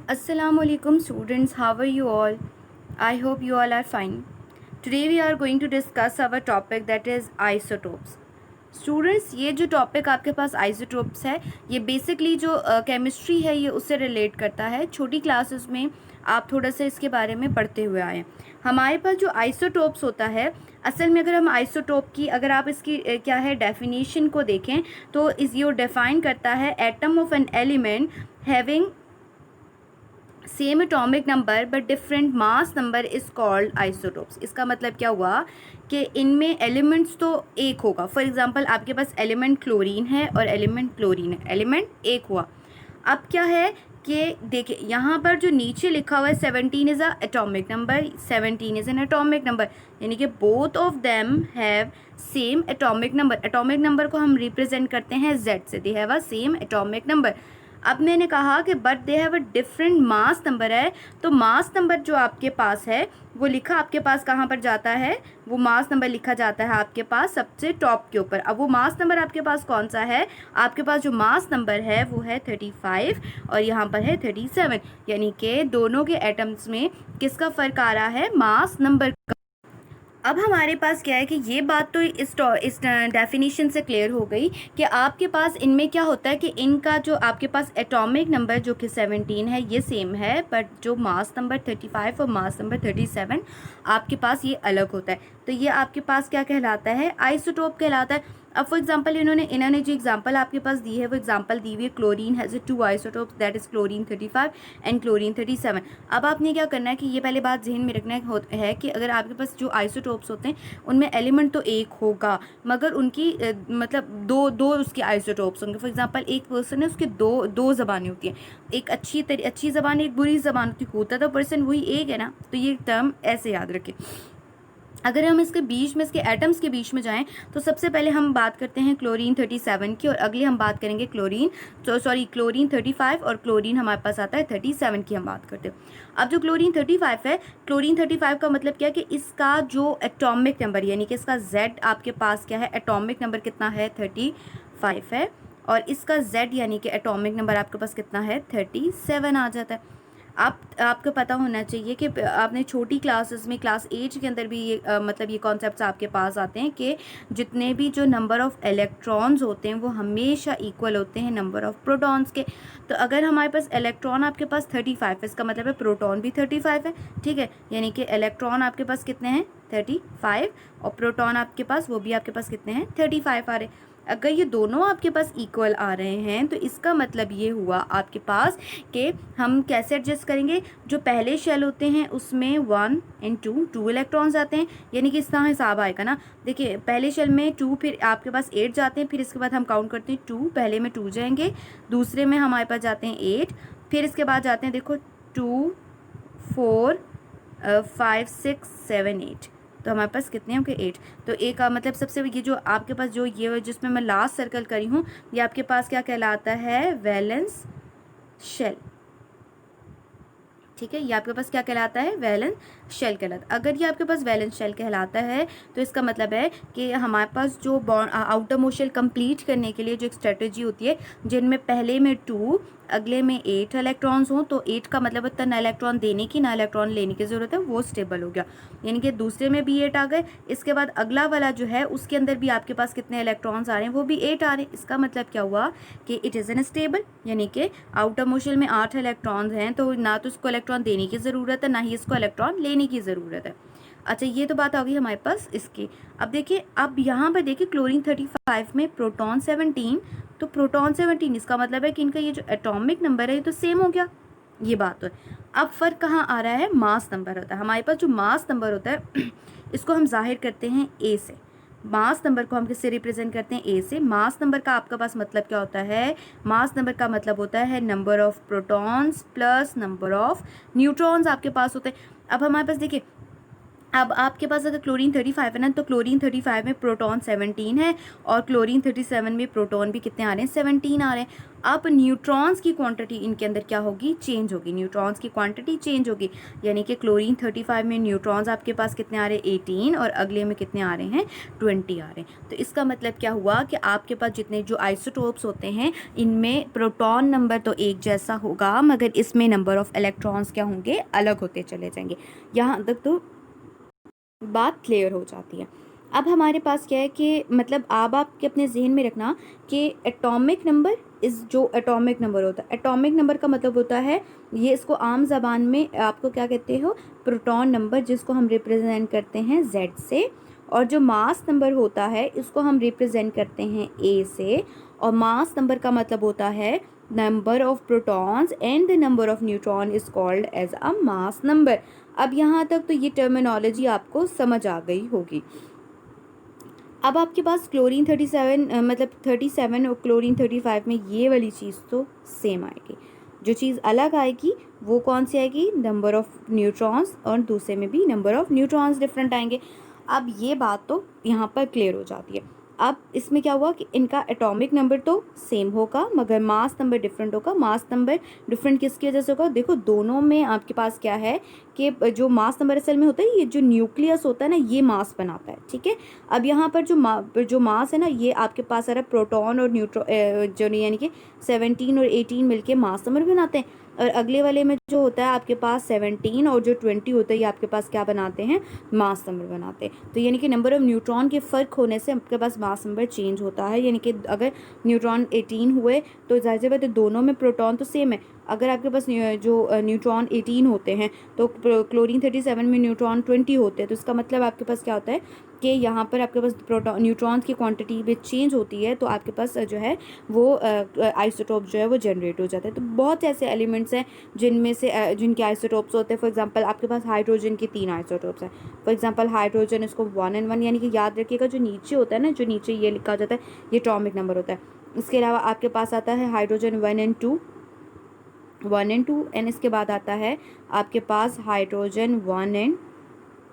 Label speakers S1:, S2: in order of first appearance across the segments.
S1: Assalamu alaikum students, how are you all? I hope you all are fine. Today we are going to discuss our topic that is isotopes. Students, ये जो topic आपके पास isotopes है, ये basically जो chemistry है ये उससे relate करता है. छोटी क्लासेस में आप थोड़ा सा इसके बारे में पढ़ते हुए आए. हमारे पास जो आइसोटोप्स होता है, असल में अगर हम आइसोटोप की अगर आप इसकी क्या है डेफिनेशन को देखें तो इस ये डिफाइन करता है atom of an element having same atomic number but different mass number is called isotopes. इसका मतलब क्या हुआ कि इनमें एलिमेंट्स तो एक होगा. फॉर एग्जांपल आपके पास एलिमेंट क्लोरीन है और एलिमेंट क्लोरीन है, एलिमेंट एक हुआ. अब क्या है कि देखिए यहाँ पर जो नीचे लिखा हुआ है 17 is a atomic number, 17 is an atomic number, यानी कि both of them have same atomic number. Atomic number को हम रिप्रेजेंट करते हैं Z से. They have a same atomic number. अब मैंने कहा कि but they have a different mass number है, तो मास नंबर जो आपके पास है वो लिखा आपके पास कहाँ पर जाता है, वो मास नंबर लिखा जाता है आपके पास सबसे टॉप के ऊपर. अब वो मास नंबर आपके पास कौन सा है, आपके पास जो मास नंबर है वो है 35 और यहाँ पर है 37, यानी कि दोनों के एटम्स में किसका फ़र्क आ रहा है, मास नंबर का. अब हमारे पास क्या है कि ये बात तो इस डेफिनेशन से क्लियर हो गई कि आपके पास इनमें क्या होता है कि इनका जो आपके पास एटॉमिक नंबर जो कि 17 है ये सेम है, बट जो मास नंबर 35 और मास नंबर 37 आपके पास ये अलग होता है. तो ये आपके पास क्या कहलाता है, आइसोटोप कहलाता है. अब फॉर एग्जांपल इन्होंने जो एग्जांपल आपके पास दी है वो एग्जांपल दी हुई है chlorine has 2 isotopes that is chlorine 35 and chlorine 37. अब आपने क्या करना है कि ये पहले बात जहन में रखना है कि अगर आपके पास जो आइसोटोप्स होते हैं उनमें एलिमेंट तो एक होगा मगर उनकी मतलब दो दो उसके आइसोटोप्स होंगे. फॉर एग्जांपल एक पर्सन है उसके दो दो ज़बानें होती हैं, एक अच्छी ज़बान एक बुरी ज़बान होता तो पर्सन वही एक है ना. तो ये टर्म ऐसे याद रखें. अगर हम इसके बीच में इसके एटम्स के बीच में जाएं तो सबसे पहले हम बात करते हैं क्लोरीन 37 की और अगले हम बात करेंगे क्लोरीन 35 और क्लोरीन हमारे पास आता है 37 की हम बात करते हैं. अब जो क्लोरीन 35 है, क्लोरीन 35 का मतलब क्या है कि इसका जो एटॉमिक नंबर यानी कि इसका Z आपके पास क्या है, एटॉमिक नंबर कितना है 35 है और इसका Z यानी कि एटॉमिक नंबर आपके पास कितना है 37 आ जाता है. आपको पता होना चाहिए कि आपने छोटी क्लासेस में क्लास 8 के अंदर भी ये मतलब ये कॉन्सेप्ट्स आपके पास आते हैं कि जितने भी जो नंबर ऑफ़ इलेक्ट्रॉन्स होते हैं वो हमेशा इक्वल होते हैं नंबर ऑफ़ प्रोटॉन्स के. तो अगर हमारे पास इलेक्ट्रॉन आपके पास 35 है, इसका मतलब है प्रोटॉन भी 35 है. ठीक है, यानी कि इलेक्ट्रॉन आपके पास कितने हैं 35 और प्रोटॉन आपके पास वो भी आपके पास कितने हैं 35 आ रहे. अगर ये दोनों आपके पास इक्वल आ रहे हैं तो इसका मतलब ये हुआ आपके पास कि हम कैसे एडजस्ट करेंगे, जो पहले शेल होते हैं उसमें 1 एंड 2 इलेक्ट्रॉन्स आते हैं, यानी कि इस तरह हिसाब आएगा ना. देखिए पहले शेल में 2, फिर आपके पास 8 जाते हैं, फिर इसके बाद हम काउंट करते हैं 2, पहले में 2 जाएंगे, दूसरे में हमारे पास जाते हैं 8, फिर इसके बाद जाते हैं देखो 2 4 5 6 7 8, तो हमारे पास कितने होंगे 8. तो एक मतलब सबसे ये जो आपके पास जो ये जिसमें मैं लास्ट सर्कल करी हूँ ये आपके पास क्या कहलाता है, वैलेंस शेल. ठीक है, ये आपके पास क्या कहलाता है, वैलेंस शेल कहलाता है. अगर ये आपके पास वैलेंस शेल कहलाता है तो इसका मतलब है कि हमारे पास जो आउटर मोस्ट शेल कंप्लीट करने के लिए जो एक स्ट्रेटजी होती है जिनमें पहले में 2 अगले में 8 इलेक्ट्रॉन्स हों, तो 8 का मतलब होता है ना इलेक्ट्रॉन देने की ना इलेक्ट्रॉन लेने की ज़रूरत है, वो स्टेबल हो गया, यानी कि दूसरे में भी 8 आ गए. इसके बाद अगला वाला जो है उसके अंदर भी आपके पास कितने इलेक्ट्रॉन्स आ रहे हैं, वो भी 8 आ रहे हैं. इसका मतलब क्या हुआ कि इट इज़ एन स्टेबल, यानी कि आउटर मोस्ट शेल में 8 इलेक्ट्रॉन्स हैं तो ना तो इसको इलेक्ट्रॉन देने की ज़रूरत है ना ही इसको इलेक्ट्रॉन लेने की ज़रूरत है. अच्छा, ये तो बात आ गई हमारे पास इसकी. अब देखिए, अब यहाँ पर देखिए क्लोरीन 35 में प्रोटॉन 17, तो प्रोटॉन 17 इसका मतलब है कि इनका ये जो एटॉमिक नंबर है ये तो सेम हो गया, ये बात तो है. अब फ़र्क कहाँ आ रहा है, मास नंबर होता है. हमारे पास जो मास नंबर होता है इसको हम जाहिर करते हैं ए से. मास नंबर को हम किससे रिप्रेजेंट करते हैं, ए से. मास नंबर का आपका पास मतलब क्या होता है, मास नंबर का मतलब होता है number of protons plus number of neutrons आपके पास होते हैं. अब हमारे पास देखिए अब आपके पास अगर क्लोरीन 35 है ना, तो क्लोरीन 35 में प्रोटॉन 17 है और क्लोरीन 37 में प्रोटॉन भी कितने आ रहे हैं, 17 आ रहे हैं। अब न्यूट्रॉन्स की क्वांटिटी इनके अंदर क्या होगी, चेंज होगी, न्यूट्रॉन्स की क्वांटिटी चेंज होगी। यानी कि क्लोरीन 35 में न्यूट्रॉन्स आपके पास कितने आ रहे हैं, 18, और अगले में कितने आ रहे हैं, 20 आ रहे हैं। तो इसका मतलब क्या हुआ कि आपके पास जितने जो आइसोटोप्स होते हैं इनमें प्रोटॉन नंबर तो एक जैसा होगा, मगर इसमें नंबर ऑफ इलेक्ट्रॉन्स क्या होंगे, अलग होते चले जाएंगे। यहाँ तक तो बात क्लियर हो जाती है। अब हमारे पास क्या है कि मतलब आप आपके अपने जहन में रखना कि एटॉमिक नंबर इस जो एटॉमिक नंबर होता है, एटॉमिक नंबर का मतलब होता है, ये इसको आम ज़बान में आपको क्या कहते हो, प्रोटॉन नंबर, जिसको हम रिप्रेजेंट करते हैं Z से। और जो मास नंबर होता है इसको हम रिप्रेजेंट करते हैं A से। और मास नंबर का मतलब होता है number of protons and the number of neutron is called as a mass number. अब यहाँ तक तो ये टर्मिनोलॉजी आपको समझ आ गई होगी। अब आपके पास क्लोरीन 37 मतलब 37 और क्लोरीन 35 में ये वाली चीज़ तो सेम आएगी। जो चीज़ अलग आएगी वो कौन सी आएगी, नंबर ऑफ न्यूट्रॉन्स, और दूसरे में भी नंबर ऑफ न्यूट्रॉन्स डिफरेंट आएंगे। अब ये बात तो यहाँ पर क्लियर हो जाती है। अब इसमें क्या हुआ कि इनका एटॉमिक नंबर तो सेम होगा मगर मास नंबर डिफरेंट होगा। मास नंबर डिफरेंट किसकी वजह से होगा, देखो दोनों में आपके पास क्या है कि जो मास नंबर असल में होता है, ये जो न्यूक्लियस होता है ना, ये मास बनाता है, ठीक है। अब यहाँ पर जो मास है ना, ये आपके पास आ रहा है प्रोटॉन और जो यानी कि 17 और 18 मिलके मास नंबर बनाते हैं। और अगले वाले में जो होता है आपके पास 17 और जो 20 होता है, ये आपके पास क्या बनाते हैं, मास नंबर बनाते हैं। तो यानी कि नंबर ऑफ न्यूट्रॉन के फ़र्क होने से आपके पास मास नंबर चेंज होता है। यानी कि अगर न्यूट्रॉन 18 हुए तो जाहिर सी बात है दोनों में प्रोटॉन तो सेम है। अगर आपके पास जो न्यूट्रॉन 18 होते हैं तो क्लोरीन 37 में न्यूट्रॉन 20 होते हैं, तो इसका मतलब आपके पास क्या होता है कि यहाँ पर आपके पास प्रोटॉन न्यूट्रॉन्स की क्वांटिटी में चेंज होती है, तो आपके पास जो है वो आइसोटोप जो है वो जनरेट हो जाता है। तो बहुत ऐसे एलिमेंट्स हैं जिनमें से जिनके आइसोटोप्स होते हैं। फॉर एग्जांपल आपके पास हाइड्रोजन के 3 आइसोटोप्स हैं। फॉर एग्जांपल हाइड्रोजन, इसको 1 and 1, यानी कि याद रखिएगा जो नीचे होता है ना, जो नीचे ये लिखा जाता है, ये एटॉमिक नंबर होता है। इसके अलावा आपके पास आता है हाइड्रोजन 1 and 2, एंड इसके बाद आता है आपके पास हाइड्रोजन 1 and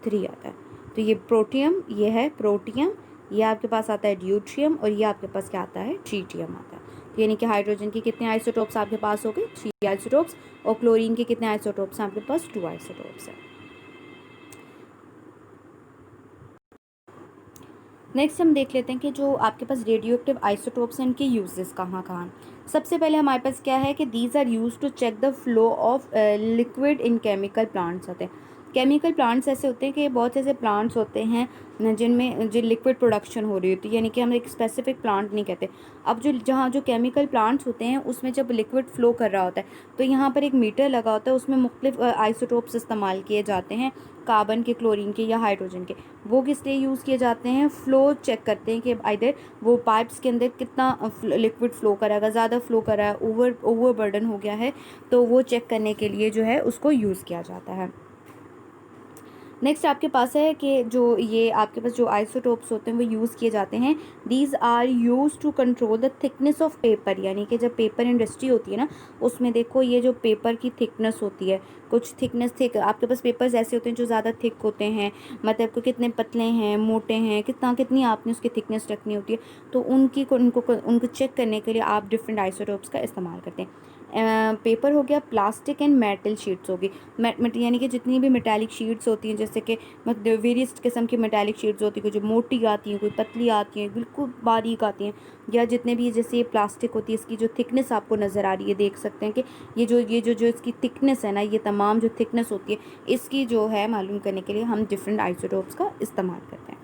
S1: 3 आता है। तो ये प्रोटियम, ये है प्रोटियम, ये आपके पास आता है ड्यूट्रियम, और ये आपके पास क्या आता है, ट्रीटियम आता है। तो यानी कि हाइड्रोजन के कितने आइसोटोप्स आपके पास हो गए, 3 आइसोटोप्स, और क्लोरीन के कितने आइसोटोप्स हैं आपके पास, 2 आइसोटोप्स हैं। नेक्स्ट हम देख लेते हैं कि जो आपके पास रेडियो एक्टिव आइसोटोप्स हैं इनके यूजेस कहाँ कहाँ। सबसे पहले हमारे पास क्या है कि these are use to check the flow of liquid in chemical plants होते हैं। केमिकल प्लांट्स ऐसे होते हैं कि बहुत ऐसे प्लांट्स होते हैं जिनमें जो लिक्विड प्रोडक्शन हो रही होती है, यानी कि हम एक स्पेसिफिक प्लांट नहीं कहते। अब जो केमिकल प्लांट्स होते हैं उसमें जब लिक्विड फ्लो कर रहा होता है तो यहाँ पर एक मीटर लगा होता है, उसमें मुख्तलिफ आइसोटोप्स इस्तेमाल किए जाते हैं, कार्बन के, क्लोरीन के या हाइड्रोजन के। वो किस लिए यूज़ किए जाते हैं, फ़्लो चेक करते हैं कि आइदर वो पाइप्स के अंदर कितना लिक्विड फ़्लो करा है, अगर ज़्यादा फ्लो करा है, ओवर बर्डन हो गया है, तो वो चेक करने के लिए जो है उसको यूज़ किया जाता है। नेक्स्ट आपके पास है कि जो ये आपके पास जो आइसोटोप्स होते हैं वो यूज़ किए जाते हैं। These are use to control the thickness of paper, यानी कि जब पेपर इंडस्ट्री होती है ना, उसमें देखो ये जो पेपर की थिकनेस होती है, कुछ थिकनेस आपके पास पेपर्स ऐसे होते हैं जो ज़्यादा थिक होते हैं, मतलब को कितने पतले हैं, मोटे हैं, कितनी आपने उसकी थिकनेस रखनी होती है। तो उनको चेक करने के लिए आप डिफरेंट आइसोटोप्स का इस्तेमाल करते हैं। पेपर हो गया, प्लास्टिक एंड मेटल शीट्स होगी, यानी कि जितनी भी मेटालिक शीट्स होती हैं, जैसे कि मतलब वेरियस किस्म की मेटालिक शीट्स होती हैं, कोई जो मोटी आती हैं, कोई पतली आती हैं, बिल्कुल बारीक आती हैं, या जितने भी जैसे ये प्लास्टिक होती है इसकी जो थिकनेस आपको नज़र आ रही है, देख सकते हैं कि ये जो इसकी थिकनेस है ना, ये तमाम जो थिकनेस होती है इसकी जो है मालूम करने के लिए हम डिफरेंट आइसोटोप्स का इस्तेमाल करते हैं।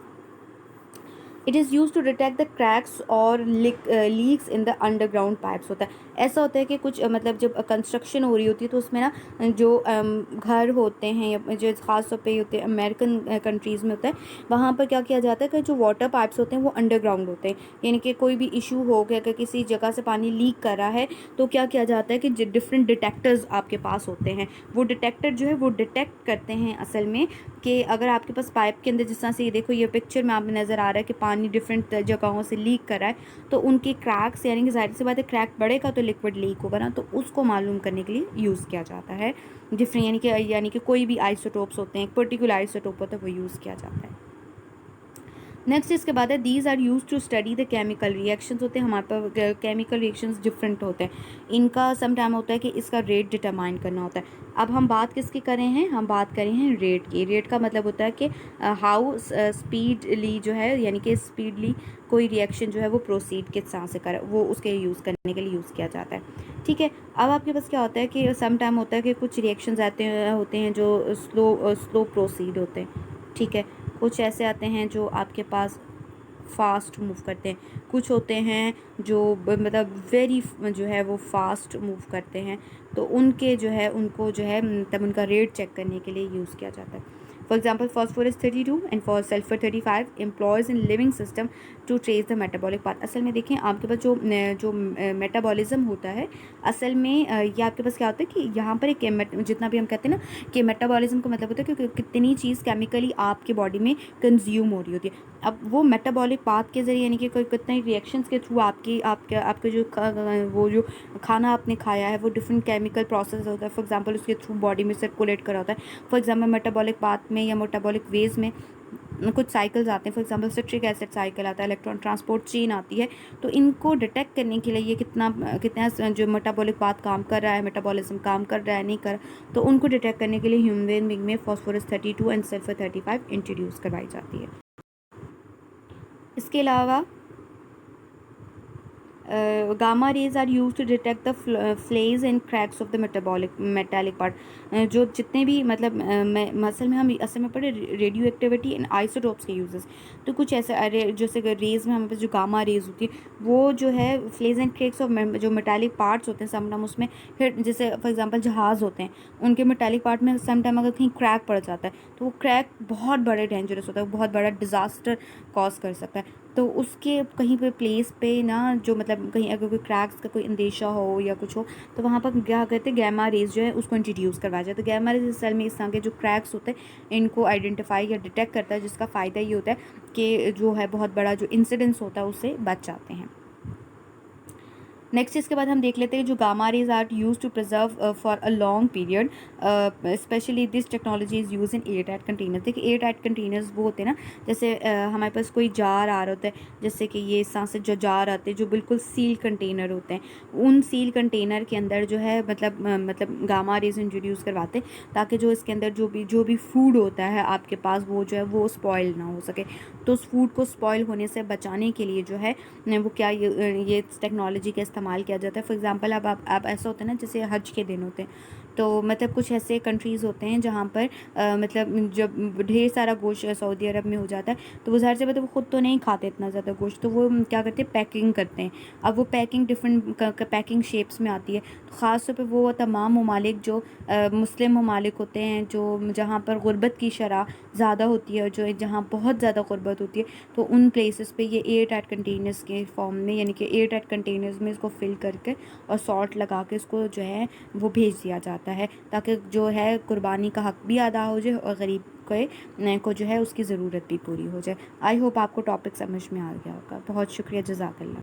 S1: It is use to detect the cracks और leaks in the underground pipes होता है। ऐसा होता है कि कुछ मतलब जब कंस्ट्रक्शन हो रही होती है तो उसमें ना जो घर होते हैं या जो ख़ास तौर पे होते हैं अमेरिकन कंट्रीज़ में होता है, वहाँ पर क्या किया जाता है कि जो वाटर पाइप्स होते हैं वो अंडरग्राउंड होते हैं। यानी कि कोई भी इशू हो गया, अगर किसी जगह से पानी लीक कर रहा है तो क्या किया जाता है कि डिफरेंट डिटेक्टर्स आपके पास होते हैं। वो डिटेक्टर जो है वो डिटेक्ट करते हैं असल में कि अगर आपके पास पाइप के अंदर, जिस तरह से ये देखो, ये पिक्चर में आपको नज़र आ रहा है कि पानी डिफरेंट जगहों से लीक कर रहा है, तो उनके क्रैक्स, यानी कि ज़ाहिर सी बात है क्रैक बढ़ेगा तो लिक्विड लीक होगा ना, तो उसको मालूम करने के लिए यूज़ किया जाता है डिफरेंट, यानी कि कोई भी आइसोटोप्स होते हैं, एक पर्टिकुलर आइसोटोप होता है, वो यूज़ किया जाता है। नेक्स्ट इसके बाद है these are use to study the chemical reactions. होते हैं हमारे पास केमिकल रिएक्शंस डिफरेंट होते हैं, इनका सम टाइम होता है कि इसका रेट डिटरमाइन करना होता है। अब हम बात किसकी कर रहे हैं, हम बात कर रहे हैं रेट की। रेट का मतलब होता है कि हाउ स्पीडली जो है, यानी कि स्पीडली कोई रिएक्शन जो है वो प्रोसीड किस तरह से कर, वो उसके यूज़ करने के लिए यूज़ किया जाता है। ठीक है, अब आपके पास क्या होता है कि सम टाइम होता है कि कुछ रिएक्शंस होते हैं जो स्लो प्रोसीड होते हैं। ठीक है, कुछ ऐसे आते हैं जो आपके पास फास्ट मूव करते हैं, कुछ होते हैं जो मतलब वेरी जो है वो फास्ट मूव करते हैं, तो उनके जो है उनको जो है तब उनका रेट चेक करने के लिए यूज़ किया जाता है। For example phosphorus 32 and for sulphur 35 employs in living system to trace the metabolic path. असल में देखें आपके पास जो मेटाबॉलिज्म होता है, असल में ये आपके पास क्या होता है कि यहाँ पर एक जितना भी हम कहते हैं ना कि मेटाबॉलिज्म का मतलब होता है कि कितनी चीज़ केमिकली आपकी बॉडी में कंज्यूम हो रही होती है। अब वो मेटाबॉलिक पाथ के ज़रिए, यानी कि कोई कितने रिएक्शंस के थ्रू आपके जो वो जो खाना आपने खाया है वो डिफरेंट केमिकल प्रोसेस होता है, फॉर एग्जांपल उसके थ्रू बॉडी में सर्कुलेट करा होता है। फॉर एग्जांपल मेटाबॉलिक पाथ में या मेटाबॉलिक वेज में कुछ साइकिल्स आते हैं, for example citric acid cycle आता है, इलेक्ट्रॉन ट्रांसपोर्ट चेन आती है। तो इनको डिटेक्ट करने के लिए ये कितना जो मेटाबॉलिक पाथ काम कर रहा है, मेटाबॉलिज्म काम कर रहा है नहीं कर, तो उनको डिटेक्ट करने के लिए ह्यूमन बीइंग में फॉस्फोरस 32 एंड सल्फर 35 इंट्रोड्यूस करवाई जाती है। इसके अलावा gamma rays are use to detect the flaws and cracks of the metallic part. जो जितने भी मतलब असल में पढ़े रेडियो एक्टिविटी एंड आइसोटोप्स के यूजेस। तो कुछ ऐसे जैसे रेज में हमारे पास जो गामा रेज होती है वो जो है फ्लेज एंड क्रैक्स ऑफ जो मेटालिक पार्ट्स होते हैं समटाइम उसमें, फिर जैसे फॉर एग्जांपल जहाज़ होते हैं उनके मेटालिक पार्ट में समटाइम अगर कहीं क्रैक पड़ जाता है तो वो क्रैक बहुत बड़े डेंजरस होता है, बहुत बड़ा डिज़ास्टर कॉज कर सकता है। तो उसके कहीं पे प्लेस पे ना जो मतलब कहीं अगर कोई क्रैक्स का कोई अंदेशा हो या कुछ हो तो वहाँ पर क्या कहते हैं गैमा रेज जो है उसको इंट्रोड्यूस करवाया जाता है। तो गैमा रेज सेल में इस तरह के जो क्रैक्स होते हैं इनको आइडेंटिफाई या डिटेक्ट करता है, जिसका फ़ायदा ये होता है कि जो है बहुत बड़ा जो इंसिडेंस होता है उससे बच जाते हैं। नेक्स्ट इसके बाद हम देख लेते हैं जो gamma rays are use to preserve for a long period, specially this technology is use in airtight containers. देखिए एयर टाइट कंटेनर्स वो होते हैं ना, जैसे हमारे पास कोई जार आ रहा होता है, जैसे कि ये सांस जो जार आते हैं जो बिल्कुल सील कंटेनर होते हैं, उन सील कंटेनर के अंदर जो है मतलब गामा रेज इंट्रोड्यूस करवाते हैं ताकि जो इसके अंदर जो भी फूड होता है आपके पास वो जो है वो स्पॉयल ना हो सके। तो उस फूड को स्पॉयल होने से बचाने के लिए जो है वो क्या ये टेक्नोलॉजी का इस्तेमाल किया जाता है। फॉर एग्जांपल अब आप ऐसा होता है ना जैसे हज के दिन होते हैं, तो मतलब कुछ ऐसे कंट्रीज़ होते हैं जहाँ पर मतलब जब ढेर सारा गोश्त सऊदी अरब में हो जाता है तो वो ज़ाहिर सी बात है वो ख़ुद तो नहीं खाते इतना ज़्यादा गोश्त, तो वो क्या करते हैं पैकिंग करते हैं। अब वो पैकिंग डिफरेंट पैकिंग शेप्स में आती है, तो ख़ास तौर पर वो तमाम ममालिक जो मुस्लिम ममालिक होते हैं जो जहाँ पर गुर्बत की शरह ज़्यादा होती है और जो जहाँ बहुत ज़्यादा गुर्बत होती है, तो उन प्लेसेस पे ये एयर टाइट कंटेनर्स के फॉर्म में, यानी कि एयर टाइट कंटेनर्स में इसको फिल करके और सॉल्ट लगा के इसको जो है वो भेज दिया जाता है ताकि जो है कुर्बानी का हक़ भी अदा हो जाए और गरीब को जो है उसकी ज़रूरत भी पूरी हो जाए। आई होप आपको टॉपिक समझ में आ गया होगा। बहुत शुक्रिया, जज़ाकल्लाह।